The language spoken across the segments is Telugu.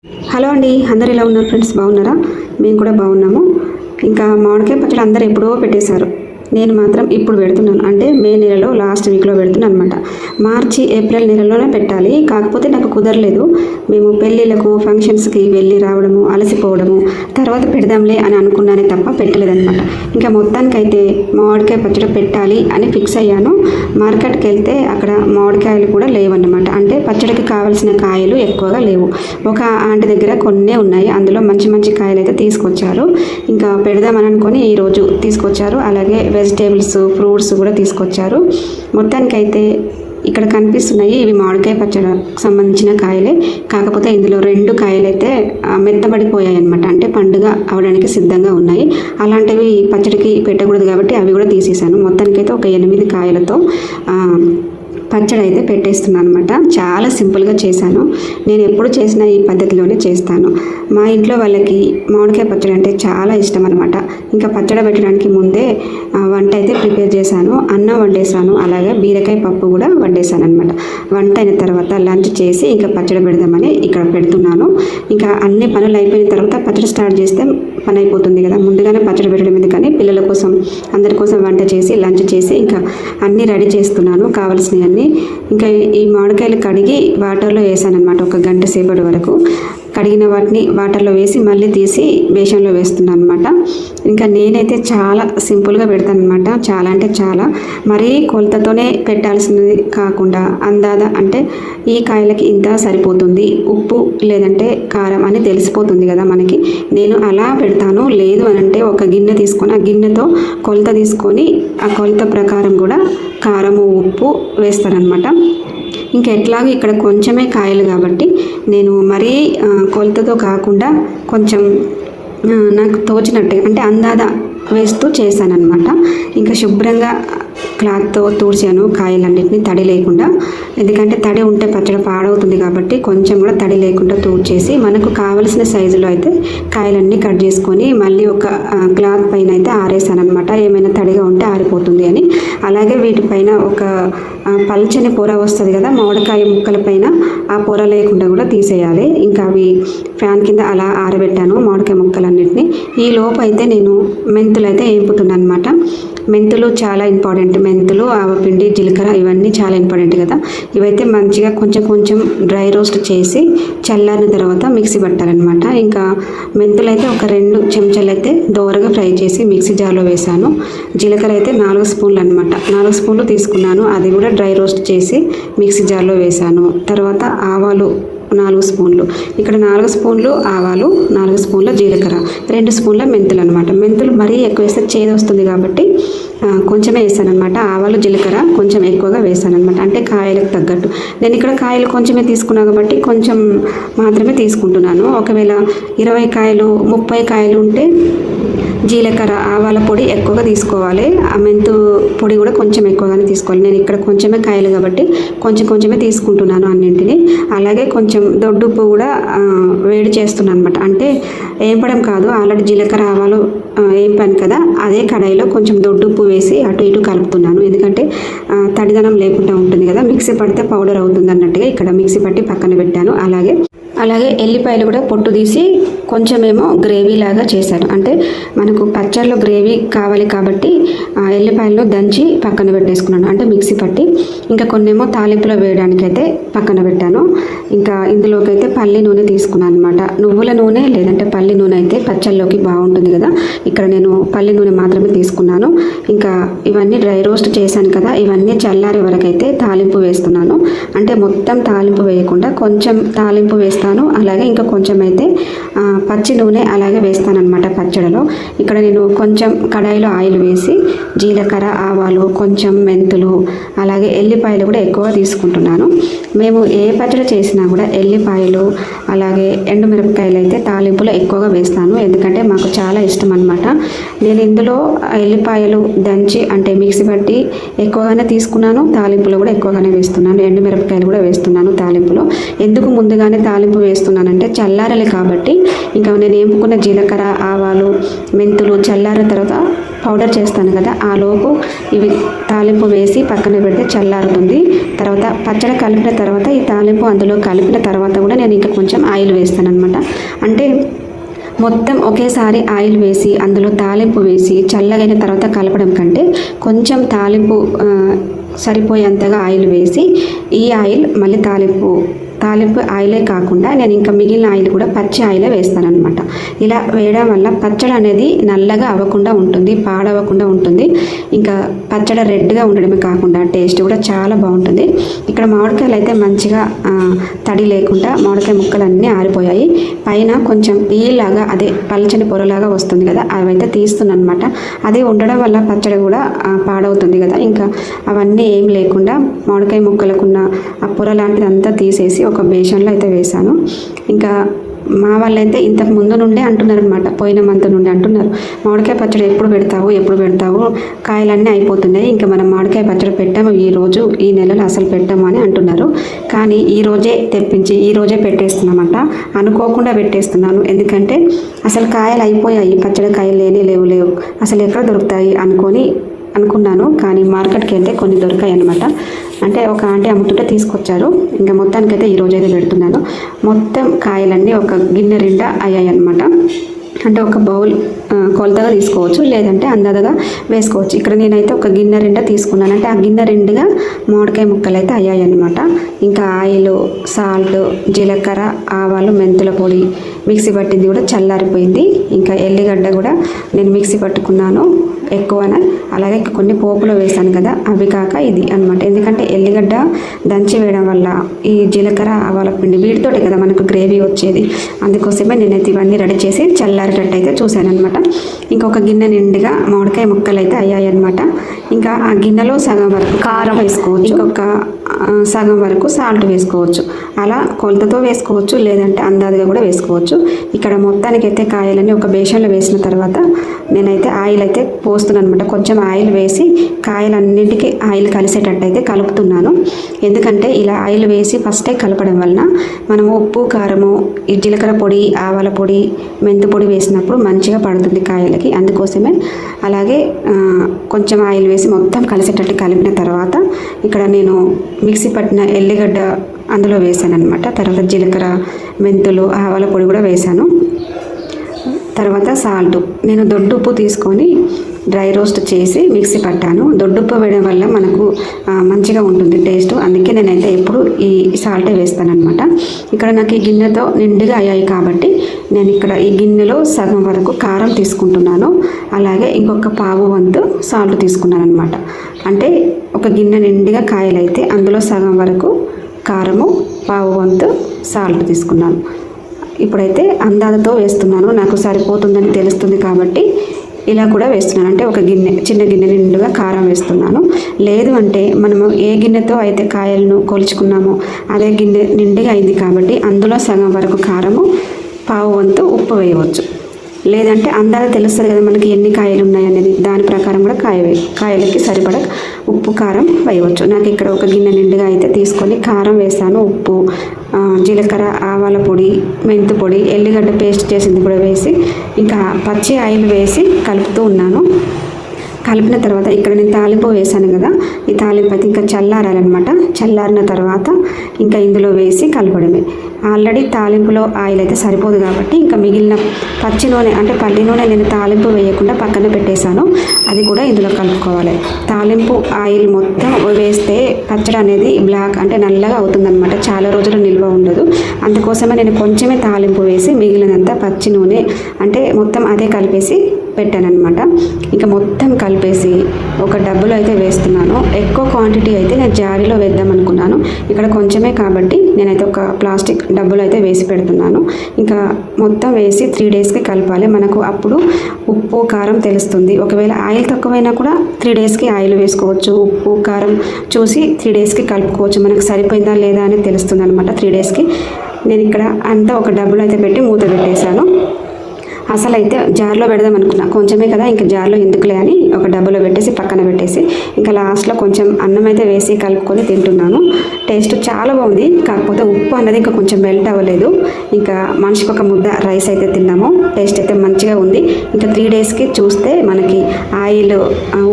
హలో అండి, అందరు ఎలా ఉన్నారు ఫ్రెండ్స్? బాగున్నారా? మేము కూడా బాగున్నాము. ఇంకా మామిడికాయ పచ్చడి అందరు ఎప్పుడో పెట్టేశారు, నేను మాత్రం ఇప్పుడు పెడుతున్నాను. అంటే మే నెలలో లాస్ట్ వీక్లో పెడుతున్నాను అనమాట. మార్చి ఏప్రిల్ నెలలోనే పెట్టాలి, కాకపోతే నాకు కుదరలేదు. మేము పెళ్ళిళ్ళకు ఫంక్షన్స్కి వెళ్ళి రావడము, అలసిపోవడము, తర్వాత పెడదాంలే అని అనుకున్నానే తప్ప పెట్టలేదన్నమాట. ఇంకా మొత్తానికైతే మామిడికాయ పచ్చడి పెట్టాలి అని ఫిక్స్ అయ్యాను. మార్కెట్కి వెళ్తే అక్కడ మామిడికాయలు కూడా లేవన్నమాట. అంటే పచ్చడికి కావాల్సిన కాయలు ఎక్కువగా లేవు. ఒక ఆంటీ దగ్గర కొన్నే ఉన్నాయి, అందులో మంచి మంచి కాయలు అయితే తీసుకొచ్చారు. ఇంకా పెడదామని అనుకొని ఈరోజు తీసుకొచ్చారు. అలాగే వెజిటేబుల్స్, ఫ్రూట్స్ కూడా తీసుకొచ్చారు. మొత్తానికైతే ఇక్కడ కనిపిస్తున్నాయి, ఇవి మామిడికాయ పచ్చడికి సంబంధించిన కాయలే. కాకపోతే ఇందులో 2 కాయలు అయితే మెత్తబడిపోయాయి అనమాట. అంటే పండుగ అవడానికి సిద్ధంగా ఉన్నాయి. అలాంటివి పచ్చడికి పెట్టకూడదు కాబట్టి అవి కూడా తీసేసాను. మొత్తానికైతే ఒక 8 కాయలతో పచ్చడి అయితే పెట్టేస్తున్నాను అనమాట. చాలా సింపుల్గా చేశాను. నేను ఎప్పుడు చేసిన ఈ పద్ధతిలోనే చేస్తాను. మా ఇంట్లో వాళ్ళకి మామిడికాయ పచ్చడి అంటే చాలా ఇష్టం అనమాట. ఇంకా పచ్చడి పెట్టడానికి ముందే వంట అయితే ప్రిపేర్ చేశాను. అన్నం వండేసాను, అలాగే బీరకాయ పప్పు కూడా వండేసాను అనమాట. వంట అయిన తర్వాత లంచ్ చేసి ఇంకా పచ్చడి పెడదామని ఇక్కడ పెడుతున్నాను. ఇంకా అన్ని పనులు అయిపోయిన తర్వాత పచ్చడి స్టార్ట్ చేస్తే పని అయిపోతుంది కదా. ముందుగానే పచ్చడి పెట్టడం ఎందుకని పిల్లల కోసం, అందరి కోసం వంట చేసి లంచ్ చేసి ఇంకా అన్నీ రెడీ చేస్తున్నాను కావాల్సినవన్నీ. ఇంకా ఈ మామిడికాయలు కడిగి వాటర్లో వేసాను అనమాట. ఒక గంట సేపటి వరకు కడిగిన వాటిని వాటర్లో వేసి మళ్ళీ తీసి బేషన్లో వేస్తున్నాను అనమాట. ఇంకా నేనైతే చాలా సింపుల్గా పెడతాను అనమాట. చాలా అంటే చాలా, మరీ కొలతతోనే పెట్టాల్సినది కాకుండా అందాద, అంటే ఈ కాయలకి ఇంత సరిపోతుంది, ఉప్పు లేదంటే కారం అని తెలిసిపోతుంది కదా మనకి. నేను అలా పెడతాను. లేదు అని అంటే ఒక గిన్నె తీసుకొని ఆ గిన్నెతో కొలత తీసుకొని ఆ కొలత ప్రకారం కూడా కారము, ఉప్పు వేస్తానన్నమాట. ఇంకా ఎట్లాగో ఇక్కడ కొంచెమే కాయలు కాబట్టి నేను మరీ కొలతతో కాకుండా కొంచెం నాకు తోచినట్టు అంటే అందాద వేస్తూ చేశానన్నమాట. ఇంకా శుభ్రంగా క్లాత్తో తుడిచాను కాయలన్నింటినీ, తడి లేకుండా. ఎందుకంటే తడి ఉంటే పచ్చడి పాడవుతుంది కాబట్టి కొంచెం కూడా తడి లేకుండా తుడిచేసి మనకు కావలసిన సైజులో అయితే కాయలన్నీ కట్ చేసుకొని మళ్ళీ ఒక క్లాత్ పైన అయితే ఆరేసాను అనమాట. ఏమైనా తడిగా ఉంటే ఆరిపోతుంది అని. అలాగే వీటిపైన ఒక పల్చని పొర వస్తుంది కదా మామిడికాయ ముక్కల పైన, ఆ పొర లేకుండా కూడా తీసేయాలి. ఇంకా అవి ఫ్యాన్ కింద అలా ఆరబెట్టాను మామిడికాయ ముక్కలన్నింటినీ. ఈ లోపు అయితే నేను మెంతులు అయితే వేపుతున్నాను అనమాట. మెంతులు చాలా ఇంపార్టెంట్. మెంతులు, ఆవపిండి, జీలకర్ర ఇవన్నీ చాలా ఇంపార్టెంట్ కదా. ఇవైతే మంచిగా కొంచెం కొంచెం డ్రై రోస్ట్ చేసి చల్లారిన తర్వాత మిక్సీ పట్టాలన్నమాట. ఇంకా మెంతులు అయితే ఒక 2 చెంచాలు అయితే దోరగా ఫ్రై చేసి మిక్సీ జార్లో వేసాను. జీలకర్ర అయితే 4 స్పూన్లు అనమాట. 4 స్పూన్లు తీసుకున్నాను, అది కూడా డ్రై రోస్ట్ చేసి మిక్సీ జార్లో వేసాను. తర్వాత ఆవాలు 4 స్పూన్లు, ఇక్కడ 4 స్పూన్లు ఆవాలు, 4 స్పూన్ల జీలకర్ర, 2 స్పూన్ల మెంతులు అనమాట. మెంతులు మరీ ఎక్కువ వేస్తే చేదు వస్తుంది కాబట్టి కొంచెమే వేసాను అనమాట. ఆవాలు, జీలకర్ర కొంచెం ఎక్కువగా వేసాను అనమాట, అంటే కాయలకు తగ్గట్టు. నేను ఇక్కడ కాయలు కొంచెమే తీసుకున్నాను కాబట్టి కొంచెం మాత్రమే తీసుకుంటున్నాను. ఒకవేళ 20 కాయలు 30 కాయలు ఉంటే జీలకర్ర, ఆవాల పొడి ఎక్కువగా తీసుకోవాలి. ఆ మెంతు పొడి కూడా కొంచెం ఎక్కువగానే తీసుకోవాలి. నేను ఇక్కడ కొంచెమే కాయలు కాబట్టి కొంచెమే తీసుకుంటున్నాను అన్నింటినీ. అలాగే కొంచెం దొడ్డుప్పు కూడా వేడి చేస్తున్నాను అనమాట. అంటే ఏంపడం కాదు, ఆల్రెడీ జీలకర్ర, ఆవాలు ఏంపాను కదా, అదే కడాయిలో కొంచెం దొడ్డుప్పు వేసి అటు ఇటు కలుపుతున్నాను. ఎందుకంటే తడిదనం లేకుండా ఉంటుంది కదా, మిక్సీ పడితే పౌడర్ అవుతుంది అన్నట్టుగా ఇక్కడ మిక్సీ పట్టి పక్కన పెట్టాను. అలాగే ఎల్లిపాయలు కూడా పొట్టు తీసి కొంచెమేమో గ్రేవీ లాగా చేశాను. అంటే మనకు పచ్చళ్ళలో గ్రేవీ కావాలి కాబట్టి ఎల్లిపాయలను దంచి పక్కన పెట్టేసుకున్నాను, అంటే మిక్సీ పట్టి. ఇంకా కొన్నేమో తాలింపులో వేయడానికైతే పక్కన పెట్టాను. ఇంకా ఇందులోకి అయితే పల్లి నూనె తీసుకున్నాను అనమాట. నువ్వుల నూనె లేదంటే పల్లి నూనె అయితే పచ్చళ్ళలోకి బాగుంటుంది కదా. ఇక్కడ నేను పల్లి నూనె మాత్రమే తీసుకున్నాను. ఇంకా ఇవన్నీ డ్రై రోస్ట్ చేశాను కదా, ఇవన్నీ చల్లారే వరకు అయితే తాలింపు వేస్తున్నాను. అంటే మొత్తం తాలింపు వేయకుండా కొంచెం తాలింపు వేస్తాను. అలాగే ఇంకా కొంచెం అయితే పచ్చి నూనె అలాగే వేస్తాను అనమాట పచ్చడిలో. ఇక్కడ నేను కొంచెం కడాయిలో ఆయిల్ వేసి జీలకర్ర, ఆవాలు, కొంచెం మెంతులు, అలాగే ఎల్లిపాయలు కూడా ఎక్కువగా తీసుకుంటున్నాను. మేము ఏ పచ్చడి చేసినా కూడా ఎల్లిపాయలు అలాగే ఎండుమిరపకాయలు అయితే తాలింపులో ఎక్కువగా వేస్తాను. ఎందుకంటే మాకు చాలా ఇష్టం అనమాట. నేను ఇందులో ఎల్లిపాయలు దంచి అంటే మిక్సీ పట్టి ఎక్కువగానే తీసుకున్నాను. తాలింపులో కూడా ఎక్కువగానే వేస్తున్నాను. ఎండుమిరపకాయలు కూడా వేస్తున్నాను తాలింపులో. ఎందుకు ముందుగానే తాలింపు వేస్తున్నానంటే చల్లారలే కాబట్టి. ఇంకా నేను వేపుకున్న జీలకర్ర, ఆవాలు, మెంతులు చల్లారిన తర్వాత పౌడర్ చేస్తాను కదా, ఆ లోపు ఇవి తాలింపు వేసి పక్కన పెడితే చల్లారుతుంది. తర్వాత పచ్చడి కలిపిన తర్వాత ఈ తాలింపు అందులో కలిపిన తర్వాత కూడా నేను ఇంకా కొంచెం ఆయిల్ వేస్తాను అనమాట. అంటే మొత్తం ఒకేసారి ఆయిల్ వేసి అందులో తాలింపు వేసి చల్లగైన తర్వాత కలపడం కంటే కొంచెం తాలింపు సరిపోయేంతగా ఆయిల్ వేసి ఈ ఆయిల్ మళ్ళీ తాలింపు ఆయిలే కాకుండా నేను ఇంకా మిగిలిన ఆయిల్ కూడా పచ్చి ఆయిలే వేస్తానన్నమాట. ఇలా వేయడం వల్ల పచ్చడి అనేది నల్లగా అవ్వకుండా ఉంటుంది, పాడవకుండా ఉంటుంది. ఇంకా పచ్చడి రెడ్గా ఉండడమే కాకుండా టేస్ట్ కూడా చాలా బాగుంటుంది. ఇక్కడ మామిడికాయలు అయితే మంచిగా తడి లేకుండా మామిడికాయ ముక్కలు అన్నీ ఆరిపోయాయి. పైన కొంచెం నీళ్ళలాగా అదే పల్చని పొరలాగా వస్తుంది కదా, అవైతే తీస్తున్నాను అనమాట. అది ఉండడం వల్ల పచ్చడి కూడా పాడవుతుంది కదా. ఇంకా అవన్నీ ఏం లేకుండా మామిడికాయ ముక్కలకున్న ఆ పొర లాంటిది అంతా తీసేసి ఒక బేషన్లో అయితే వేశాను. ఇంకా మా వాళ్ళైతే ఇంతకు ముందు నుండే అంటున్నారు అనమాట, పోయిన మంత్ నుండి అంటున్నారు, మామిడికాయ పచ్చడి ఎప్పుడు పెడతావు, కాయలన్నీ అయిపోతున్నాయి, ఇంకా మనం మామిడికాయ పచ్చడి పెట్టాము ఈ నెలలో అసలు పెట్టాము అని అంటున్నారు. కానీ ఈరోజే తెప్పించి ఈరోజే పెట్టేస్తున్నామంట. అనుకోకుండా పెట్టేస్తున్నాను, ఎందుకంటే అసలు కాయలు అయిపోయాయి, పచ్చడి కాయలు లేవు అసలు ఎక్కడ దొరుకుతాయి అనుకున్నాను. కానీ మార్కెట్కి వెళ్తే కొన్ని దొరికాయి అనమాట. అంటే ఒక ఆంటీ అమ్ముతుంటే తీసుకొచ్చారు. ఇంకా మొత్తానికైతే ఈరోజు అయితే పెడుతున్నాను. మొత్తం కాయలన్నీ ఒక గిన్నె నిండా అయ్యాయి అనమాట. అంటే ఒక బౌల్ కొలతగా తీసుకోవచ్చు, లేదంటే అందాజగా వేసుకోవచ్చు. ఇక్కడ నేనైతే ఒక గిన్నె నిండా తీసుకున్నాను. అంటే ఆ గిన్నె నిండుగా మామిడికాయ ముక్కలు అయితే అయ్యాయి అనమాట. ఇంకా ఆయిల్, సాల్ట్, జీలకర్ర, ఆవాలు, మెంతుల పొడి మిక్సీ పట్టింది కూడా చల్లారిపోయింది. ఇంకా ఎల్లిగడ్డ కూడా నేను మిక్సీ పట్టుకున్నాను ఎక్కువనే. అలాగే కొన్ని పోపులో వేసాను కదా, అవి కాక ఇది అనమాట. ఎందుకంటే ఎల్లిగడ్డ దంచి వేయడం వల్ల ఈ జీలకర్ర, ఆవాల పిండి వీటితోటి కదా మనకు గ్రేవీ వచ్చేది. అందుకోసమే నేనైతే ఇవన్నీ రెడీ చేసి చల్లారేటట్టు అయితే చూశాను అనమాట. ఇంకొక గిన్నె నిండుగా మామిడికాయ ముక్కలు అయితే అయ్యాయి అనమాట. ఇంకా ఆ గిన్నెలో సగం వరకు కారం వేసుకోవచ్చు, ఇంకొక సగం వరకు సాల్ట్ వేసుకోవచ్చు. అలా కొలతతో వేసుకోవచ్చు, లేదంటే అందాజుగా కూడా వేసుకోవచ్చు. ఇక్కడ మొత్తానికి అయితే కాయలన్నీ ఒక బేషన్లో వేసిన తర్వాత నేనైతే ఆయిల్ అయితే పోస్తున్నాను అనమాట. కొంచెం ఆయిల్ వేసి కాయలన్నింటికి ఆయిల్ కలిసేటట్టు అయితే కలుపుతున్నాను. ఎందుకంటే ఇలా ఆయిల్ వేసి ఫస్టే కలపడం వలన మనము ఉప్పు, కారము, ఈ జీలకర్ర పొడి, ఆవాల పొడి, మెంతు పొడి వేసినప్పుడు మంచిగా పడుతుంది కాయలకి. అందుకోసమే అలాగే కొంచెం ఆయిల్ వేసి మొత్తం కలిసేటట్టు కలిపిన తర్వాత ఇక్కడ నేను మిక్సీ పట్టిన ఎల్లిగడ్డ అందులో వేసాను అనమాట. తర్వాత జీలకర్ర, మెంతులు, ఆవాల పొడి కూడా వేసాను. తర్వాత సాల్ట్, నేను దొడ్డుప్పు తీసుకొని డ్రై రోస్ట్ చేసి మిక్సీ పట్టాను. దొడ్డుప్పు వేయడం వల్ల మనకు మంచిగా ఉంటుంది టేస్ట్. అందుకే నేనైతే ఎప్పుడు ఈ సాల్టే వేస్తానన్నమాట. ఇక్కడ నాకు ఈ గిన్నెతో నిండుగా అయ్యాయి కాబట్టి నేను ఇక్కడ ఈ గిన్నెలో సగం వరకు కారం తీసుకుంటున్నాను. అలాగే ఇంకొక పావు వంతు సాల్ట్ తీసుకున్నాను అనమాట. అంటే ఒక గిన్నె నిండుగా కాయలైతే అందులో సగం వరకు కారము, పావు వంతు సాల్ట్ తీసుకున్నాను. ఇప్పుడైతే అందాజతో వేస్తున్నాను, నాకు సరిపోతుందని తెలుస్తుంది కాబట్టి ఇలా కూడా వేస్తున్నాను. అంటే ఒక గిన్నె, చిన్న గిన్నె నిండుగా కారం వేస్తున్నాను. లేదు అంటే మనము ఏ గిన్నెతో అయితే కాయలను కొలుచుకున్నామో అదే గిన్నె నిండుగా అయింది కాబట్టి అందులో సగం వరకు కారము, పావు వంతు ఉప్పు వేయవచ్చు. లేదంటే అందాజ తెలుస్తుంది కదా మనకి ఎన్ని కాయలు ఉన్నాయి అనేది, దాని ప్రకారం కూడా కాయలకి సరిపడ ఉప్పు, కారం వేయవచ్చు. నాకు ఇక్కడ ఒక గిన్నె నిండుగా అయితే తీసుకొని కారం వేసాను, ఉప్పు, జీలకర్ర, ఆవాల పొడి, మెంతు పొడి, ఎల్లిగడ్డ పేస్ట్ చేసింది కూడా వేసి ఇంకా పచ్చి ఆయిల్ వేసి కలుపుతూ ఉన్నాను. కలిపిన తర్వాత ఇక్కడ నేను తాలింపు వేసాను కదా, ఈ తాలింపు అయితే ఇంకా చల్లారాలన్నమాట. చల్లారిన తర్వాత ఇంకా ఇందులో వేసి కలపడమే. ఆల్రెడీ తాలింపులో ఆయిల్ అయితే సరిపోదు కాబట్టి ఇంకా మిగిలిన పచ్చి నూనె అంటే పల్లి నూనె నేను తాలింపు వేయకుండా పక్కన పెట్టేశాను, అది కూడా ఇందులో కలుపుకోవాలి. తాలింపు ఆయిల్ మొత్తం వేస్తే పచ్చడి అనేది బ్లాక్ అంటే నల్లగా అవుతుందన్నమాట, చాలా రోజులు నిల్వ ఉండదు. అందుకోసమే నేను కొంచెమే తాలింపు వేసి మిగిలినంతా పచ్చి నూనె అంటే మొత్తం అదే కలిపేసి పెట్టాను అనమాట. ఇంకా మొత్తం కలిపేసి ఒక డబ్బులో అయితే వేస్తున్నాను. ఎక్కువ క్వాంటిటీ అయితే నేను జాడీలో వేద్దాం అనుకున్నాను, ఇక్కడ కొంచెమే కాబట్టి నేనైతే ఒక ప్లాస్టిక్ డబ్బులు అయితే వేసి పెడుతున్నాను. ఇంకా మొత్తం వేసి 3 డేస్కి కలపాలి. మనకు అప్పుడు ఉప్పు, కారం తెలుస్తుంది. ఒకవేళ ఆయిల్ తక్కువైనా కూడా 3 డేస్కి ఆయిల్ వేసుకోవచ్చు. ఉప్పు, కారం చూసి 3 డేస్కి కలుపుకోవచ్చు. మనకు సరిపోయిందా లేదా అని తెలుస్తుంది అనమాట 3 డేస్కి. నేను ఇక్కడ అంతా ఒక డబ్బులు అయితే పెట్టి మూత పెట్టేశాను. అసలు అయితే జార్లో పెడదాం అనుకున్నా, కొంచెమే కదా ఇంకా జార్లో ఎందుకులే అని ఒక డబ్బాలో పెట్టేసి పక్కన పెట్టేసి ఇంకా లాస్ట్లో కొంచెం అన్నం అయితే వేసి కలుపుకొని తింటున్నాను. టేస్ట్ చాలా బాగుంది, కాకపోతే ఉప్పు అన్నది ఇంకా కొంచెం మెల్ట్ అవ్వలేదు. ఇంకా మనిషికి ఒక ముద్ద రైస్ అయితే తిన్నాము. టేస్ట్ అయితే మంచిగా ఉంది. ఇంకా 3 డేస్కి చూస్తే మనకి ఆయిల్,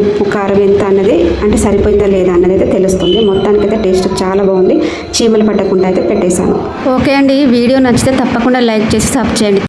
ఉప్పు, కారం ఎంత అన్నది అంటే సరిపోయిందా లేదా అన్నది అయితే తెలుస్తుంది. మొత్తానికైతే టేస్ట్ చాలా బాగుంది. చీమలు పట్టకుండా అయితే పెట్టేశాను. ఓకే అండి, వీడియో నచ్చితే తప్పకుండా లైక్ చేసి సబ్స్క్రైబ్ చేయండి.